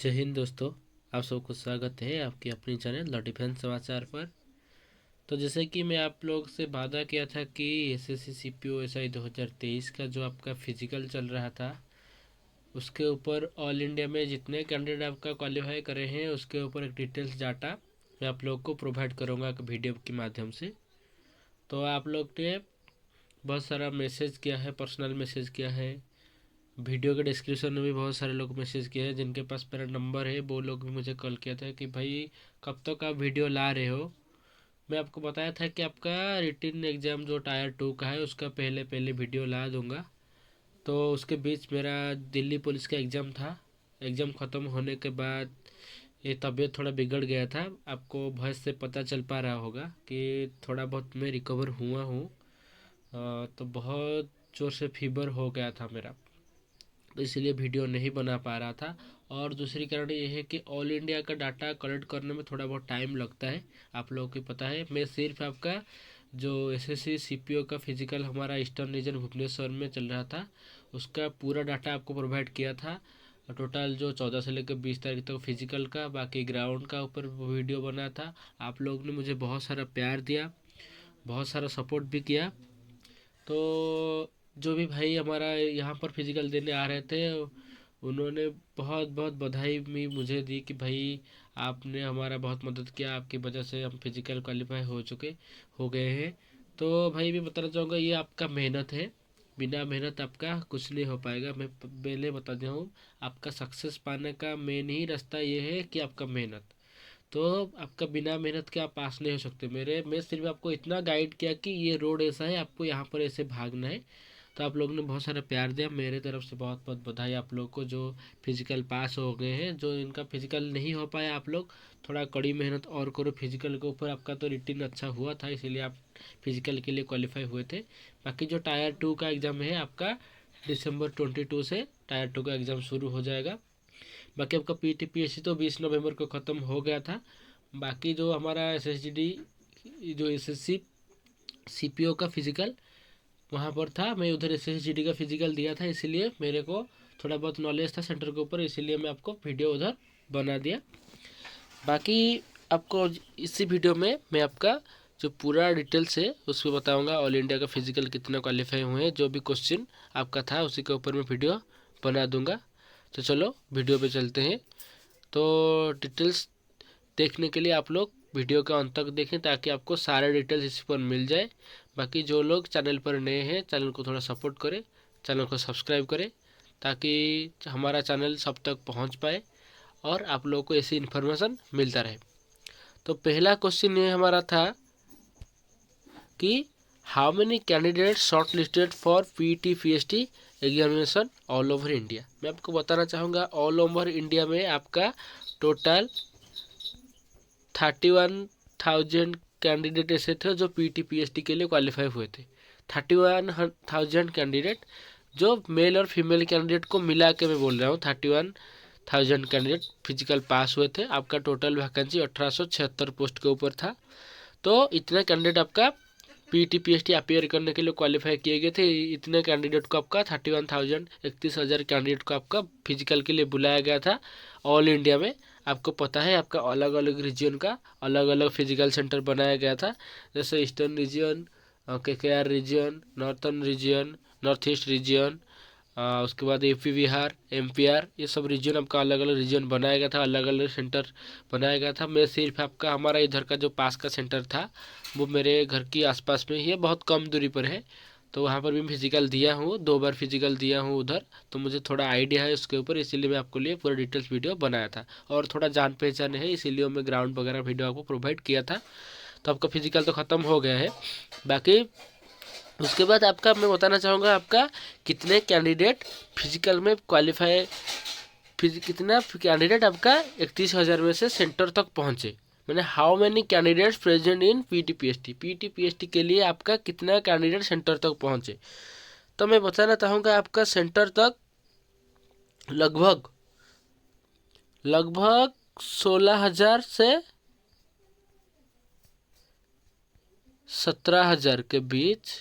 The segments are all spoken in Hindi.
जय हिंद दोस्तों। आप सबको स्वागत है आपकी अपनी चैनल द डिफेंस समाचार पर। तो जैसे कि मैं आप लोग से वादा किया था कि एसएससी सीपीओ एसआई 2023 का जो आपका फिजिकल चल रहा था उसके ऊपर ऑल इंडिया में जितने कैंडिडेट आपका क्वालिफाई करे हैं उसके ऊपर एक डिटेल्स डाटा मैं आप लोग को प्रोवाइड करूँगा वीडियो के माध्यम से। तो आप लोग ने बहुत सारा मैसेज किया है, पर्सनल मैसेज किया है, वीडियो के डिस्क्रिप्शन में भी बहुत सारे लोग मैसेज किए हैं जिनके पास मेरा नंबर है। वो लोग भी मुझे कॉल किया था कि भाई कब तक आप वीडियो ला रहे हो। मैं आपको बताया था कि आपका रिटन एग्ज़ाम जो टायर 2 का है उसका पहले पहले वीडियो ला दूंगा। तो उसके बीच मेरा दिल्ली पुलिस का एग्ज़ाम था। एग्ज़ाम ख़त्म होने के बाद ये तबीयत थोड़ा बिगड़ गया था। आपको वॉइस से पता चल पा रहा होगा कि थोड़ा बहुत मैं रिकवर हुआ हूँ। तो बहुत ज़ोर से फीवर हो गया था मेरा, तो इसलिए वीडियो नहीं बना पा रहा था। और दूसरी कारण ये है कि ऑल इंडिया का डाटा कलेक्ट करने में थोड़ा बहुत टाइम लगता है, आप लोगों को पता है। मैं सिर्फ आपका जो एसएससी सीपीओ का फिजिकल हमारा ईस्टर्न रीजन भुवनेश्वर में चल रहा था उसका पूरा डाटा आपको प्रोवाइड किया था। टोटल जो 14 से लेकर 20 तारीख तक फिजिकल का, बाकी ग्राउंड का ऊपर वीडियो बना था। आप लोग ने मुझे बहुत सारा प्यार दिया, बहुत सारा सपोर्ट भी किया। तो जो भी भाई हमारा यहाँ पर फिजिकल देने आ रहे थे उन्होंने बहुत बहुत बधाई भी मुझे दी कि भाई आपने हमारा बहुत मदद किया, आपकी वजह से हम फिजिकल क्वालिफाई हो गए हैं। तो भाई मैं बताना चाहूँगा ये आपका मेहनत है, बिना मेहनत आपका कुछ नहीं हो पाएगा। मैं पहले बता दूँ हूँ, आपका सक्सेस पाने का मेन ही रास्ता ये है कि आपका मेहनत। तो आपका बिना मेहनत के आप पास नहीं हो सकते। मैं सिर्फ आपको इतना गाइड किया कि ये रोड ऐसा है, आपको यहाँ पर ऐसे भागना है। तो आप लोगों ने बहुत सारा प्यार दिया, मेरे तरफ से बहुत बहुत बधाई आप लोग को जो फिजिकल पास हो गए हैं। जो इनका फिजिकल नहीं हो पाया आप लोग थोड़ा कड़ी मेहनत और करो फिजिकल के ऊपर। आपका तो रिटन अच्छा हुआ था इसीलिए आप फिजिकल के लिए क्वालिफाई हुए थे। बाकी जो टायर 2 का एग्ज़ाम है आपका दिसंबर 22 से टायर 2 का एग्ज़ाम शुरू हो जाएगा। बाकी आपका पीटीपीएससी तो 20 नवंबर को ख़त्म हो गया था। बाकी जो हमारा एसएसडी जो एसएससी सीपीओ का फिजिकल वहाँ पर था, मैं उधर एसएसजीडी का फिजिकल दिया था, इसीलिए मेरे को थोड़ा बहुत नॉलेज था सेंटर के ऊपर, इसीलिए मैं आपको वीडियो उधर बना दिया। बाकी आपको इसी वीडियो में मैं आपका जो पूरा डिटेल्स है उसमें बताऊंगा ऑल इंडिया का फिजिकल कितना क्वालिफाई हुए हैं। जो भी क्वेश्चन आपका था उसी के ऊपर मैं वीडियो बना दूंगा। तो चलो वीडियो पे चलते हैं। तो डिटेल्स देखने के लिए आप लोग वीडियो का अंत तक देखें ताकि आपको सारे डिटेल्स इसी पर मिल जाए। बाकी जो लोग चैनल पर नए हैं चैनल को थोड़ा सपोर्ट करें, चैनल को सब्सक्राइब करें ताकि हमारा चैनल सब तक पहुंच पाए और आप लोगों को ऐसी इन्फॉर्मेशन मिलता रहे। तो पहला क्वेश्चन ये हमारा था कि how many candidate short listed for PT PST examination all over India. मैं आपको बताना चाहूँगा ऑल ओवर इंडिया में आपका टोटल 31,000 कैंडिडेट ऐसे थे जो पीटी पीएसटी के लिए क्वालिफाई हुए थे। 31,000 कैंडिडेट जो मेल और फीमेल कैंडिडेट को मिला के मैं बोल रहा हूँ, 31,000 कैंडिडेट फिजिकल पास हुए थे। आपका टोटल वैकेंसी 1876 पोस्ट के ऊपर था। तो इतना कैंडिडेट आपका पीटी पीएसटी अपेयर करने के लिए क्वालिफाई किए गए थे। इतने कैंडिडेट को आपका 31,000 31,000 कैंडिडेट को आपका फिजिकल के लिए बुलाया गया था ऑल इंडिया में। आपको पता है आपका अलग अलग रीजन का अलग अलग फिजिकल सेंटर बनाया गया था, जैसे eastern region, KKR region, northern region, north east region, उसके बाद यूपी बिहार एमपीआर, ये सब रीजन आपका अलग अलग रीजन बनाया गया था, अलग अलग सेंटर बनाया गया था। मैं सिर्फ आपका हमारा इधर का जो पास का सेंटर था वो मेरे घर की आसपास में ही है, बहुत कम दूरी पर है। तो वहाँ पर भी फिजिकल दिया हूँ, 2 बार फिजिकल दिया हूँ उधर, तो मुझे थोड़ा आइडिया है उसके ऊपर, इसीलिए मैं आपको लिए पूरा डिटेल्स वीडियो बनाया था। और थोड़ा जान पहचान है इसीलिए मैं ग्राउंड वगैरह वीडियो आपको प्रोवाइड किया था। तो आपका फिजिकल तो ख़त्म हो गया है। बाकी उसके बाद आपका मैं बताना चाहूँगा आपका कितने कैंडिडेट फिजिकल में क्वालिफाई, कितना कैंडिडेट आपका 31,000 में से सेंटर तक पहुँचे, मैंने how many candidates present in PT PST के लिए आपका कितना कैंडिडेट सेंटर तक पहुँचे। तो मैं बताना चाहूँगा आपका सेंटर तक लगभग लगभग 16,000 से 17,000 के बीच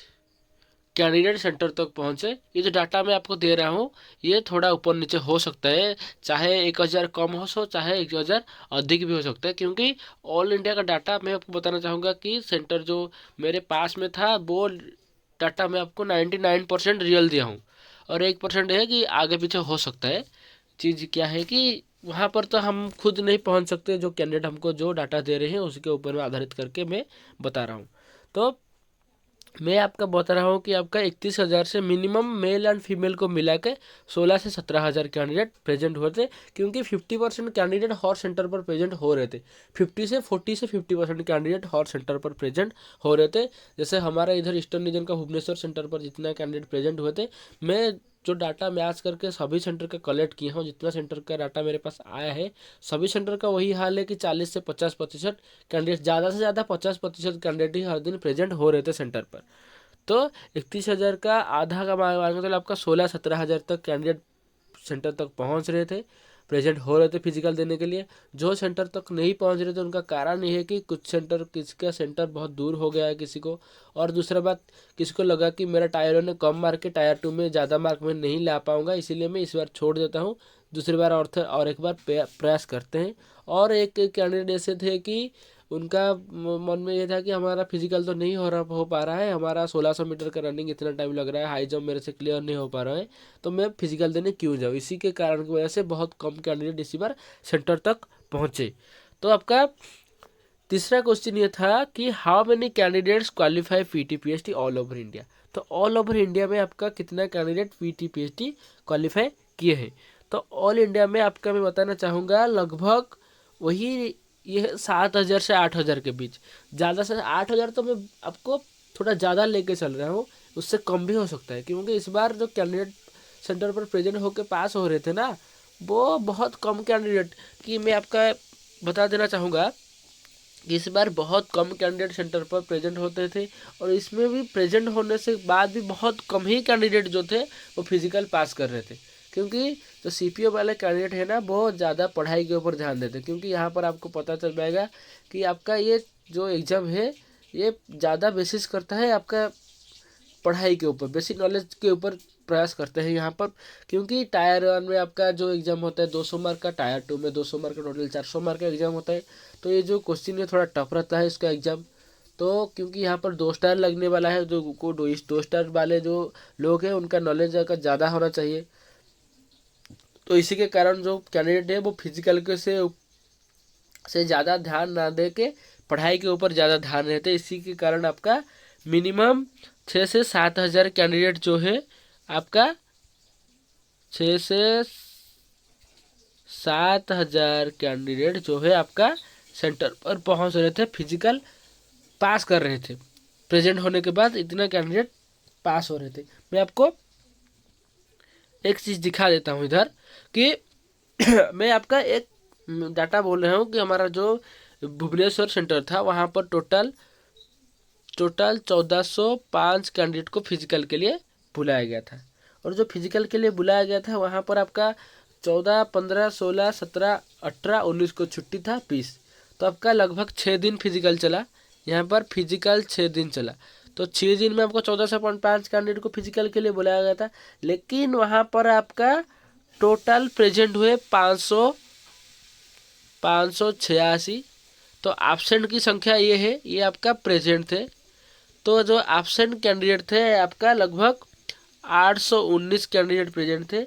कैंडिडेट सेंटर तक पहुंचे। ये जो डाटा मैं आपको दे रहा हूँ ये थोड़ा ऊपर नीचे हो सकता है, चाहे 1000 कम हो चाहे 1000 अधिक भी हो सकता है, क्योंकि ऑल इंडिया का डाटा मैं आपको बताना चाहूँगा कि सेंटर जो मेरे पास में था वो डाटा मैं आपको 99% रियल दिया हूँ, और 1% है कि आगे पीछे हो सकता है। चीज़ क्या है कि वहाँ पर तो हम खुद नहीं पहुँच सकते, जो कैंडिडेट हमको जो डाटा दे रहे हैं उसके ऊपर में आधारित करके मैं बता रहा हूँ। तो मैं आपका बता रहा हूँ कि आपका 31,000 से मिनिमम मेल एंड फीमेल को मिला के 16 से 17,000 कैंडिडेट प्रेजेंट हुए थे, क्योंकि 50% कैंडिडेट हर सेंटर पर प्रेजेंट हो रहे थे। 50% कैंडिडेट हर सेंटर पर प्रेजेंट हो रहे थे। जैसे हमारा इधर ईस्टर्न रीजन का भुवनेश्वर सेंटर पर जितना कैंडिडेट प्रेजेंट हुए थे, मैं जो डाटा मैच करके सभी सेंटर का कलेक्ट किया हूँ, जितना सेंटर का डाटा मेरे पास आया है सभी सेंटर का वही हाल है कि 40 से 50% कैंडिडेट, ज़्यादा से ज़्यादा 50% कैंडिडेट ही हर दिन प्रेजेंट हो रहे थे सेंटर पर। तो 31,000 का आधा का मान के चलो आपका 16-17,000 तक कैंडिडेट सेंटर तक पहुंच रहे थे, प्रेजेंट हो रहे थे फिजिकल देने के लिए। जो सेंटर तक नहीं पहुंच रहे थे उनका कारण ये है कि कुछ सेंटर, किसी का सेंटर बहुत दूर हो गया है किसी को, और दूसरा बात किसी को लगा कि मेरा टायर 1 ने कम मार्क है, टायर 2 में ज़्यादा मार्क में नहीं ला पाऊंगा, इसीलिए मैं इस बार छोड़ देता हूँ, दूसरी बार और एक बार प्रयास करते हैं। और एक कैंडिडेट ऐसे थे कि उनका मन में ये था कि हमारा फिजिकल तो नहीं हो पा रहा है, हमारा 1600 मीटर का रनिंग इतना टाइम लग रहा है, हाई जंप मेरे से क्लियर नहीं हो पा रहा है, तो मैं फिजिकल देने क्यों जाऊँ। इसी के कारण की वजह से बहुत कम कैंडिडेट इसी बार सेंटर तक पहुँचे। तो आपका तीसरा क्वेश्चन ये था कि how many candidates qualify PT PhD all over India. तो ऑल ओवर इंडिया में आपका कितना कैंडिडेट पीटी पीएचडी क्वालिफाई किए हैं। तो ऑल इंडिया में आपका मैं बताना चाहूँगा लगभग वही ये 7,000 से 8,000 के बीच। ज़्यादा से 8,000 तो मैं आपको थोड़ा ज़्यादा लेके चल रहा हूँ, उससे कम भी हो सकता है, क्योंकि इस बार जो कैंडिडेट सेंटर पर प्रेजेंट होकर पास हो रहे थे ना, वो बहुत कम कैंडिडेट कि मैं आपका बता देना चाहूँगा। इस बार बहुत कम कैंडिडेट सेंटर पर प्रेजेंट होते थे, और इसमें भी प्रेजेंट होने से बाद भी बहुत कम ही कैंडिडेट जो थे वो फिजिकल पास कर रहे थे, क्योंकि जो सीपीओ वाले कैंडिडेट है ना बहुत ज़्यादा पढ़ाई के ऊपर ध्यान देते हैं। क्योंकि यहाँ पर आपको पता चल जाएगा कि आपका ये जो एग्ज़ाम है ये ज़्यादा बेसिस करता है आपका पढ़ाई के ऊपर, बेसिक नॉलेज के ऊपर प्रयास करते हैं यहाँ पर। क्योंकि टायर 1 में आपका जो एग्ज़ाम होता है 200 मार्क का, टायर 2 में 200 मार्क का, टोटल 400 मार्क का एग्ज़ाम होता है। तो ये जो क्वेश्चन है थोड़ा टफ रहता है इसका एग्ज़ाम। तो क्योंकि यहाँ पर 2 स्टार लगने वाला है, जो को 2 स्टार वाले जो लोग हैं उनका नॉलेज का ज़्यादा होना चाहिए। तो इसी के कारण जो कैंडिडेट है वो फिजिकल के से ज़्यादा ध्यान ना दे के पढ़ाई के ऊपर ज़्यादा ध्यान रहते हैं। इसी के कारण आपका मिनिमम 6 से 7,000 कैंडिडेट जो है आपका 6 से 7,000 कैंडिडेट जो है आपका सेंटर पर पहुंच रहे थे, फिजिकल पास कर रहे थे। प्रेजेंट होने के बाद इतना कैंडिडेट पास हो रहे थे। मैं आपको एक चीज़ दिखा देता हूँ इधर कि मैं आपका एक डाटा बोल रहा हूँ कि हमारा जो भुवनेश्वर सेंटर था वहाँ पर टोटल 1405 कैंडिडेट को फिजिकल के लिए बुलाया गया था। और जो फिजिकल के लिए बुलाया गया था वहाँ पर आपका 14, 15, 16, 17, 18, 19 को छुट्टी था 20। तो आपका लगभग 6 दिन फिजिकल चला। यहाँ पर फिजिकल 6 दिन चला, तो 6 दिन में आपको 1405 कैंडिडेट को फिजिकल के लिए बुलाया गया था। लेकिन वहाँ पर आपका टोटल प्रेजेंट हुए 586। तो एब्सेंट की संख्या ये है, ये आपका प्रेजेंट थे। तो जो एब्सेंट कैंडिडेट थे आपका लगभग 819 कैंडिडेट प्रेजेंट थे,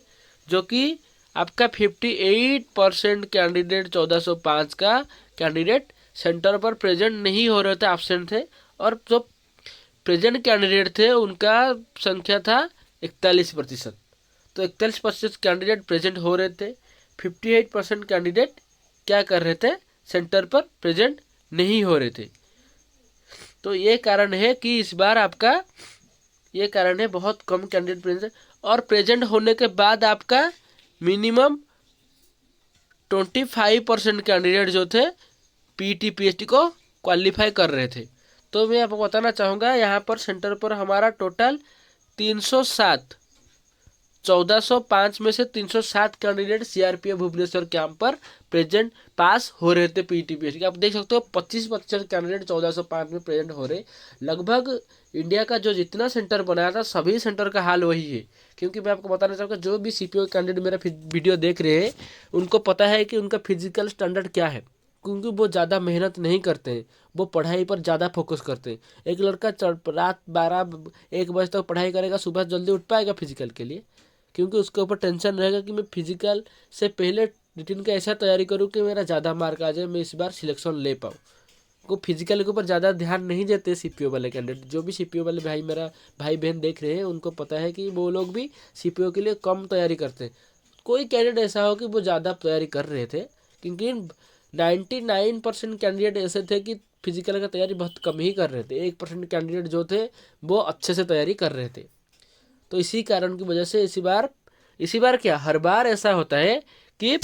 जो कि आपका 58% कैंडिडेट 1405 का कैंडिडेट सेंटर पर प्रेजेंट नहीं हो रहे थे, एब्सेंट थे। और जो प्रेजेंट कैंडिडेट थे उनका संख्या था 41%। तो 41% कैंडिडेट प्रेजेंट हो रहे थे, 58% कैंडिडेट क्या कर रहे थे, सेंटर पर प्रेजेंट नहीं हो रहे थे। तो ये कारण है कि इस बार आपका ये कारण है बहुत कम कैंडिडेट प्रेजेंट। और प्रेजेंट होने के बाद आपका मिनिमम 25% कैंडिडेट जो थे पीटी पीएचडी को क्वालिफाई कर रहे थे। तो मैं आपको बताना चाहूँगा यहाँ पर सेंटर पर हमारा टोटल 307 1405 में से 307 कैंडिडेट सीआरपीएफ भुवनेश्वर कैंप पर प्रेजेंट पास हो रहे थे पीटीपीएससी के। आप देख सकते हो 25% कैंडिडेट 1405 में प्रेजेंट हो रहे। लगभग इंडिया का जो जितना सेंटर बनाया था सभी सेंटर का हाल वही है। क्योंकि मैं आपको बताना चाहूँगा, जो भी सीपीओ कैंडिडेट मेरा वीडियो देख रहे हैं उनको पता है कि उनका फिजिकल स्टैंडर्ड क्या है, क्योंकि वो ज़्यादा मेहनत नहीं करते हैं, वो पढ़ाई पर ज़्यादा फोकस करते हैं। एक लड़का रात 12-1 बजे तक पढ़ाई करेगा, सुबह जल्दी उठ पाएगा फिजिकल के लिए? क्योंकि उसके ऊपर टेंशन रहेगा कि मैं फिजिकल से पहले रिटन का ऐसा तैयारी करूँ कि मेरा ज़्यादा मार्क आ जाए, मैं इस बार सिलेक्शन ले पाऊँ। वो फिजिकल के ऊपर ज़्यादा ध्यान नहीं देते सीपीओ वाले कैंडिडेट। जो भी सीपीओ वाले मेरा भाई बहन देख रहे हैं उनको पता है कि वो लोग भी सीपीओ के लिए कम तैयारी करते हैं। कोई कैंडिडेट ऐसा हो कि वो ज़्यादा तैयारी कर रहे थे, क्योंकि 99% कैंडिडेट ऐसे थे कि फिजिकल का तैयारी बहुत कम ही कर रहे थे। 1% कैंडिडेट जो थे वो अच्छे से तैयारी कर रहे थे। तो इसी कारण की वजह से इसी बार क्या हर बार ऐसा होता है कि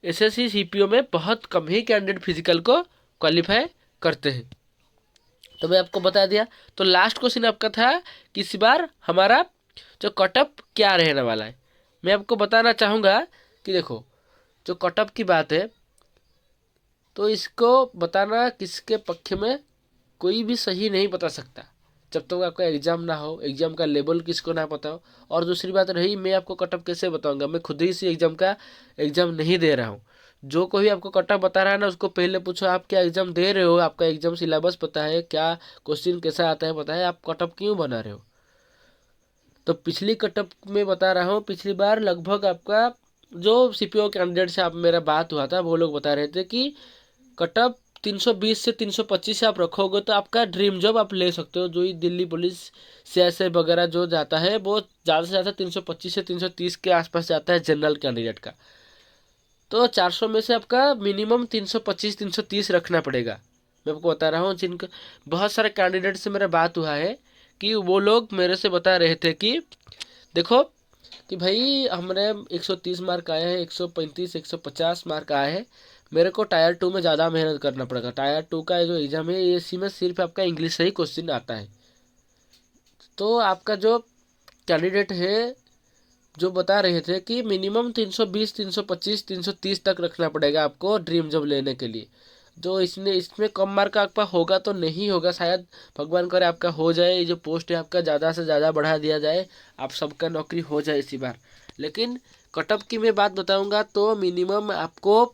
एसएससी सीपीओ में बहुत कम ही कैंडिडेट फिजिकल को क्वालिफाई करते हैं। तो मैं आपको बता दिया। तो लास्ट क्वेश्चन आपका था कि इस बार हमारा जो कटअप क्या रहने वाला है। मैं आपको बताना चाहूँगा कि देखो, जो कटअप की बात है तो इसको बताना किसके पक्ष में कोई भी सही नहीं बता सकता जब तक आपका एग्ज़ाम ना हो, एग्ज़ाम का लेवल किसको ना पता हो। और दूसरी बात रही, मैं आपको कटअप कैसे बताऊंगा, मैं खुद ही इसी एग्ज़ाम नहीं दे रहा हूँ। जो कोई आपको कटअप बता रहा है ना, उसको पहले पूछो आप क्या एग्ज़ाम दे रहे हो, आपका एग्ज़ाम सिलेबस पता है, क्या क्वेश्चन कैसा आता है पता है, आप कटअप क्यों बना रहे हो। तो पिछली कटअप में बता रहा हूँ, पिछली बार लगभग आपका जो सीपीओ कैंडिडेट से आप मेरा बात हुआ था वो लोग बता रहे थे कि कटअप 320 से 325 से आप रखोगे तो आपका ड्रीम जॉब आप ले सकते हो। जो ही दिल्ली पुलिस सीएसएफ वगैरह जो जाता है वो ज़्यादा से ज़्यादा 325 से 330 के आसपास जाता है जनरल कैंडिडेट का। तो 400 में से आपका मिनिमम 325-330 रखना पड़ेगा। मैं आपको बता रहा हूँ, जिनका बहुत सारे कैंडिडेट से मेरा बात हुआ है कि वो लोग मेरे से बता रहे थे कि देखो कि भाई हमारे 130 मार्क आए हैं, 135 150 मार्क आए हैं, मेरे को टायर 2 में ज़्यादा मेहनत करना पड़ेगा। टायर 2 का जो एग्ज़ाम है ये इसी में सिर्फ आपका इंग्लिश से ही क्वेश्चन आता है। तो आपका जो कैंडिडेट है जो बता रहे थे कि मिनिमम 320 325 330 तक रखना पड़ेगा आपको ड्रीम जॉब लेने के लिए। जो इसमें कम मार्क आपका होगा तो नहीं होगा, शायद भगवान करे आपका हो जाए, ये जो पोस्ट है आपका ज़्यादा से ज़्यादा बढ़ा दिया जाए, आप सबका नौकरी हो जाए इसी बार। लेकिन कटअप की मैं बात बताऊंगा तो मिनिमम आपको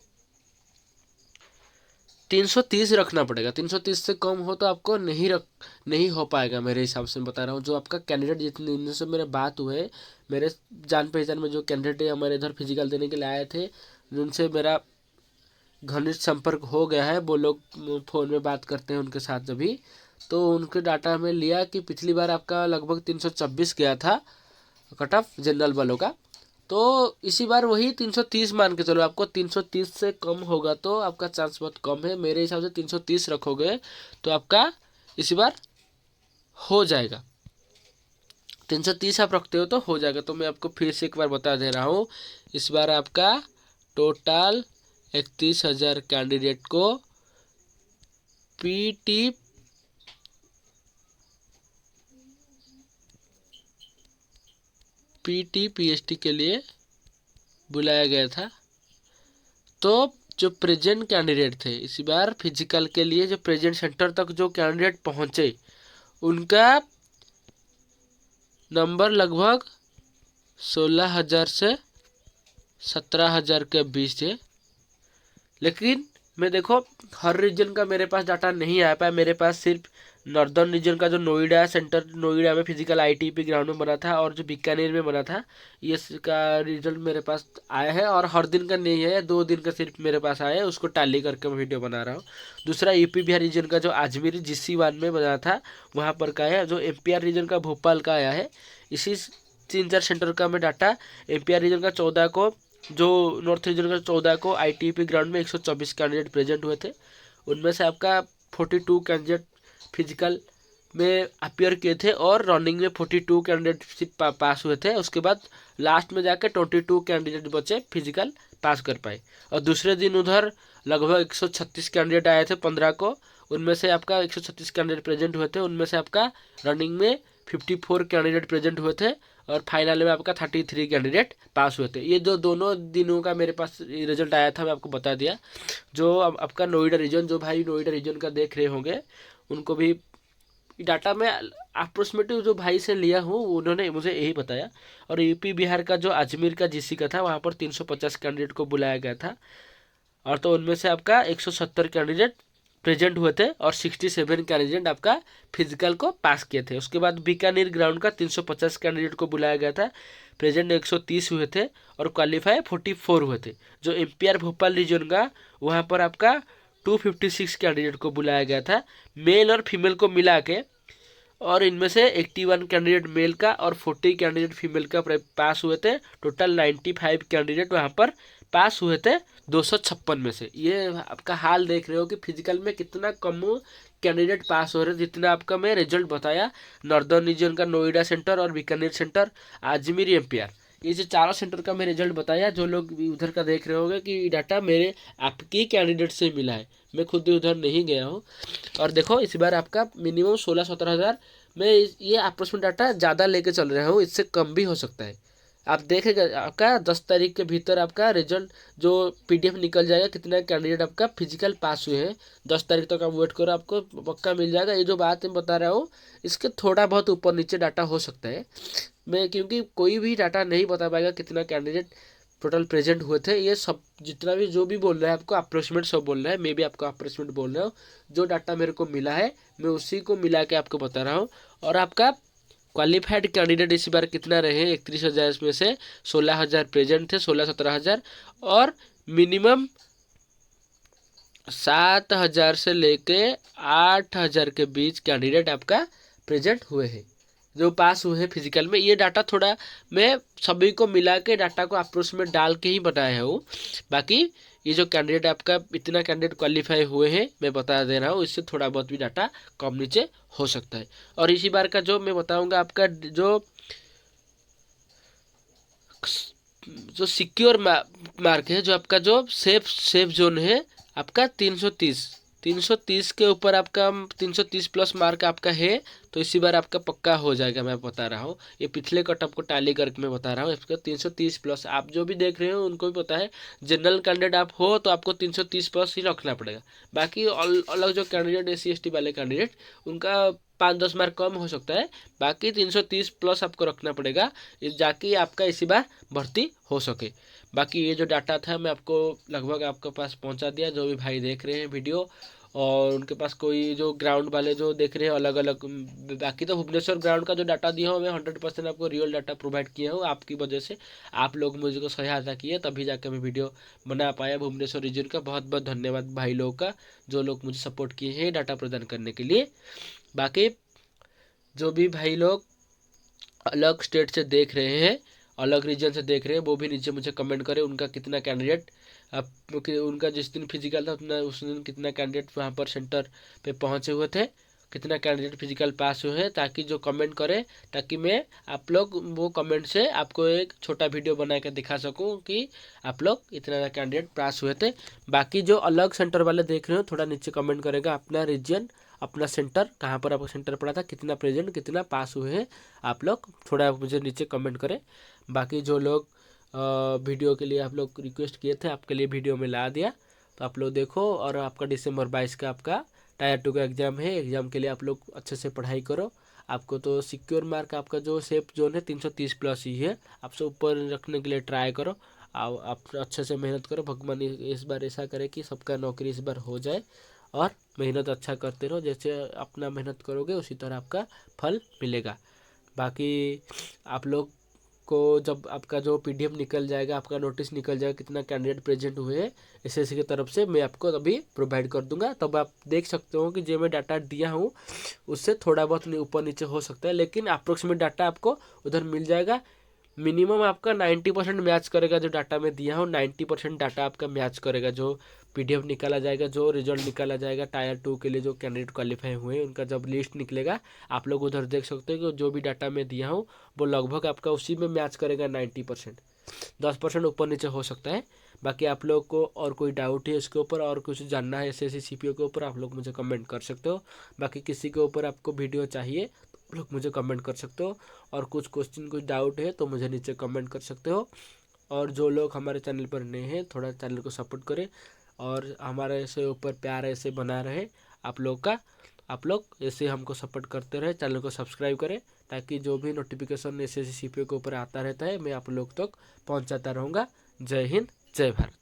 330 रखना पड़ेगा। 330 से कम हो तो आपको नहीं हो पाएगा मेरे हिसाब से। बता रहा हूँ जो आपका कैंडिडेट जितने इनसे मेरे बात हुए, मेरे जान पहचान में जो कैंडिडेट है हमारे इधर फिजिकल देने के लिए आए थे, जिनसे मेरा घनिष्ठ संपर्क हो गया है, वो लोग फ़ोन में बात करते हैं उनके साथ अभी, तो उनके डाटा में लिया कि पिछली बार आपका लगभग 326 गया था कट ऑफ जनरल वालों का। तो इसी बार वही 330 मान के चलो, आपको 330 से कम होगा तो आपका चांस बहुत कम है। मेरे हिसाब से 330 रखोगे तो आपका इसी बार हो जाएगा। 330 आप रखते हो तो हो जाएगा। तो मैं आपको फिर से एक बार बता दे रहा हूँ, इस बार आपका टोटल 31,000 कैंडिडेट को पीएसटी के लिए बुलाया गया था। तो जो प्रेजेंट कैंडिडेट थे इसी बार फिजिकल के लिए, जो प्रेजेंट सेंटर तक जो कैंडिडेट पहुंचे उनका नंबर लगभग 16,000 से 17,000 के बीच है। लेकिन मैं देखो हर रीजन का मेरे पास डाटा नहीं आ पाया, मेरे पास सिर्फ नॉर्दर्न रीजन का जो नोएडा सेंटर, नोएडा में फिजिकल आईटीपी ग्राउंड में बना था और जो बीकानेर में बना था, ये का रिजल्ट मेरे पास आया है। और हर दिन का नहीं है, 2 दिन का सिर्फ मेरे पास आया है, उसको टैली करके मैं वीडियो बना रहा हूँ। दूसरा यूपी बिहार रीजन का जो अजमेर GC1 में बना था वहाँ पर का है, जो एमपीआर रीजन का भोपाल का आया है। इसी 3-4 सेंटर का मैं डाटा, एमपीआर रीजन का 14 को, जो नॉर्थ रीजन का 14 को आईटीपी ग्राउंड में 124 कैंडिडेट प्रेजेंट हुए थे। उनमें से आपका 42 कैंडिडेट फिजिकल में अपियर किए थे और रनिंग में 42 कैंडिडेट पास हुए थे। उसके बाद लास्ट में जाकर 22 कैंडिडेट बचे फिजिकल पास कर पाए। और दूसरे दिन उधर लगभग 136 कैंडिडेट आए थे 15 को, उनमें से आपका 136 कैंडिडेट प्रेजेंट हुए थे। उनमें से आपका रनिंग में 54 कैंडिडेट प्रेजेंट हुए थे और फाइनल में आपका 33 कैंडिडेट पास हुए थे। ये जो दोनों दिनों का मेरे पास रिजल्ट आया था मैं आपको बता दिया। जो आपका नोएडा रीजन, जो भाई नोएडा रीजन का देख रहे होंगे उनको भी डाटा में अप्रोक्सीमेटली जो भाई से लिया हूँ उन्होंने मुझे यही बताया। और यूपी बिहार का जो अजमेर का जीसी का था वहाँ पर 350 कैंडिडेट को बुलाया गया था, और तो उनमें से आपका 170 कैंडिडेट प्रेजेंट हुए थे और 67 कैंडिडेट आपका फिजिकल को पास किए थे। उसके बाद बीकानेर ग्राउंड का 350 कैंडिडेट को बुलाया गया था, प्रेजेंट 130 हुए थे और क्वालिफाई 44 हुए थे। जो एमपीआर भोपाल रीजन का वहाँ पर आपका 256 कैंडिडेट को बुलाया गया था, मेल और फीमेल को मिला के, और इनमें से 81 कैंडिडेट मेल का और 40 कैंडिडेट फीमेल का पास हुए थे। टोटल 95 कैंडिडेट वहाँ पर पास हुए थे 256 में से। ये आपका हाल देख रहे हो कि फिजिकल में कितना कम कैंडिडेट पास हो रहे, जितना आपका मैं रिजल्ट बताया। नॉर्दर्न रीजन का नोएडा सेंटर और बीकानेर सेंटर, अजमेर एमपीआर, ये जो चारों सेंटर का मैं रिजल्ट बताया। जो लोग उधर का देख रहे होंगे कि डाटा मेरे आपके कैंडिडेट से मिला है, मैं खुद भी उधर नहीं गया हूँ। और देखो इस बार आपका मिनिमम 16-17 हज़ार, मैं ये अप्रोक्सीमेट डाटा ज़्यादा लेके चल रहा हूँ, इससे कम भी हो सकता है। आप देखेगा आपका 10 तारीख के भीतर आपका रिजल्ट जो पीडीएफ निकल जाएगा, कितना कैंडिडेट आपका फिजिकल पास हुए हैं। 10 तारीख तक आप वेट करो, आपको पक्का मिल जाएगा। ये जो बात मैं बता रहा हूँ इसके थोड़ा बहुत ऊपर नीचे डाटा हो सकता है, मैं क्योंकि कोई भी डाटा नहीं बता पाएगा कितना कैंडिडेट टोटल प्रेजेंट हुए थे। ये सब जितना भी जो भी बोल रहा है आपको अप्रोक्सीमेट सब बोल रहा है, मैं भी आपको अप्रोक्सीमेट बोल रहा हूँ। जो डाटा मेरे को मिला है मैं उसी को मिला के आपको बता रहा हूँ। और आपका क्वालिफाइड कैंडिडेट इस बार कितना रहे, 31,000 में से 16,000 प्रेजेंट थे, 16-17 हज़ार, और मिनिमम 7,000 से लेके 8,000 के बीच कैंडिडेट आपका प्रेजेंट हुए हैं जो पास हुए हैं फिजिकल में। ये डाटा थोड़ा मैं सभी को मिला के डाटा को अप्रोक्सीमेट डाल के ही बताया हूँ। बाकी ये जो कैंडिडेट आपका इतना कैंडिडेट क्वालिफाई हुए हैं मैं बता दे रहा हूँ, इससे थोड़ा बहुत भी डाटा कम नीचे हो सकता है। और इसी बार का जो मैं बताऊँगा आपका जो सिक्योर मार्क है, जो आपका जो सेफ जोन है आपका 330 के ऊपर आपका 330 प्लस मार्क आपका है, तो इसी बार आपका पक्का हो जाएगा। मैं बता रहा हूँ ये पिछले कट आपको टैली करके मैं बता रहा हूँ। इसका 330 प्लस आप जो भी देख रहे हो उनको भी पता है, जनरल कैंडिडेट आप हो तो आपको 330 प्लस ही रखना पड़ेगा। बाकी अलग जो कैंडिडेट SC ST वाले कैंडिडेट उनका 5-10 मार्क कम हो सकता है, बाकी 330 प्लस आपको रखना पड़ेगा जाके आपका इसी बार भर्ती हो सके। बाकी ये जो डाटा था मैं आपको लगभग आपके पास पहुंचा दिया। जो भी भाई देख रहे हैं वीडियो और उनके पास कोई जो ग्राउंड वाले जो देख रहे हैं अलग अलग, बाकी तो भुवनेश्वर ग्राउंड का जो डाटा दिया हूँ मैं 100% आपको रियल डाटा प्रोवाइड किया हूँ। आपकी वजह से आप लोग मुझे सहायता किए तभी जाकर मैं वीडियो बना पाया। भुवनेश्वर रीजन का बहुत बहुत धन्यवाद भाई लोग का, जो लोग मुझे सपोर्ट किए हैं डाटा प्रदान करने के लिए। बाकी जो भी भाई लोग अलग स्टेट से देख रहे हैं, अलग रीजन से देख रहे हैं, वो भी नीचे मुझे कमेंट करें उनका कितना कैंडिडेट उनका जिस दिन फिजिकल था उतना उस दिन कितना कैंडिडेट वहाँ पर सेंटर पे पहुँचे हुए थे, कितना कैंडिडेट फिजिकल पास हुए हैं, ताकि जो कमेंट करें ताकि मैं आप लोग वो कमेंट से आपको एक छोटा वीडियो बना कर दिखा सकूं कि आप लोग इतना कैंडिडेट पास हुए थे। बाकी जो अलग सेंटर वाले देख रहे हो थोड़ा नीचे कमेंट करेगा अपना रीजन, अपना सेंटर कहाँ पर आपका सेंटर पड़ा था, कितना प्रेजेंट कितना पास हुए हैं, आप लोग थोड़ा मुझे नीचे कमेंट करें। बाकी जो लोग वीडियो के लिए आप लोग रिक्वेस्ट किए थे आपके लिए वीडियो में ला दिया, तो आप लोग देखो। और आपका December 22 का आपका टायर 2 का एग्ज़ाम है, एग्ज़ाम के लिए आप लोग अच्छे से पढ़ाई करो। आपको तो सिक्योर मार्क आपका जो सेफ जोन है 330 प्लस ही है, आपसे ऊपर रखने के लिए ट्राई करो। आप अच्छे से मेहनत करो, भगवान इस बार ऐसा करे कि सबका नौकरी इस बार हो जाए। और मेहनत अच्छा करते रहो, जैसे अपना मेहनत करोगे उसी तरह आपका फल मिलेगा। बाकी आप लोग को जब आपका जो PDF निकल जाएगा, आपका नोटिस निकल जाएगा कितना कैंडिडेट प्रेजेंट हुए हैं SSC की तरफ से, मैं आपको अभी प्रोवाइड कर दूंगा। तब आप देख सकते हो कि जो मैं डाटा दिया हूँ उससे थोड़ा बहुत ऊपर नीचे हो सकता है, लेकिन अप्रोक्सीमेट डाटा आपको उधर मिल जाएगा। मिनिमम आपका 90% मैच करेगा। जो डाटा मैं दिया हूँ 90% डाटा आपका मैच करेगा। जो PDF निकाला जाएगा, जो रिजल्ट निकाला जाएगा टायर 2 के लिए जो कैंडिडेट क्वालिफाई हुए हैं उनका जब लिस्ट निकलेगा, आप लोग उधर देख सकते हो कि जो भी डाटा मैं दिया हूँ वो लगभग आपका उसी में मैच करेगा 90%। 10% ऊपर नीचे हो सकता है। बाकी आप लोग को और कोई डाउट है इसके ऊपर और कुछ जानना है एसएससी सीपीओ के ऊपर, आप लोग मुझे कमेंट कर सकते हो। बाकी किसी के ऊपर आपको वीडियो चाहिए तो आप लोग मुझे कमेंट कर सकते हो, और कुछ क्वेश्चन कुछ डाउट है तो मुझे नीचे कमेंट कर सकते हो। और जो लोग हमारे चैनल पर नए हैं थोड़ा चैनल को सपोर्ट करें और हमारे से ऊपर प्यार ऐसे बना रहे आप लोग का। आप लोग ऐसे हमको सपोर्ट करते रहे, चैनल को सब्सक्राइब करें ताकि जो भी नोटिफिकेशन एसएससी सीपीओ के ऊपर आता रहता है मैं आप लोग तक पहुंचाता रहूँगा। जय हिंद, जय भारत।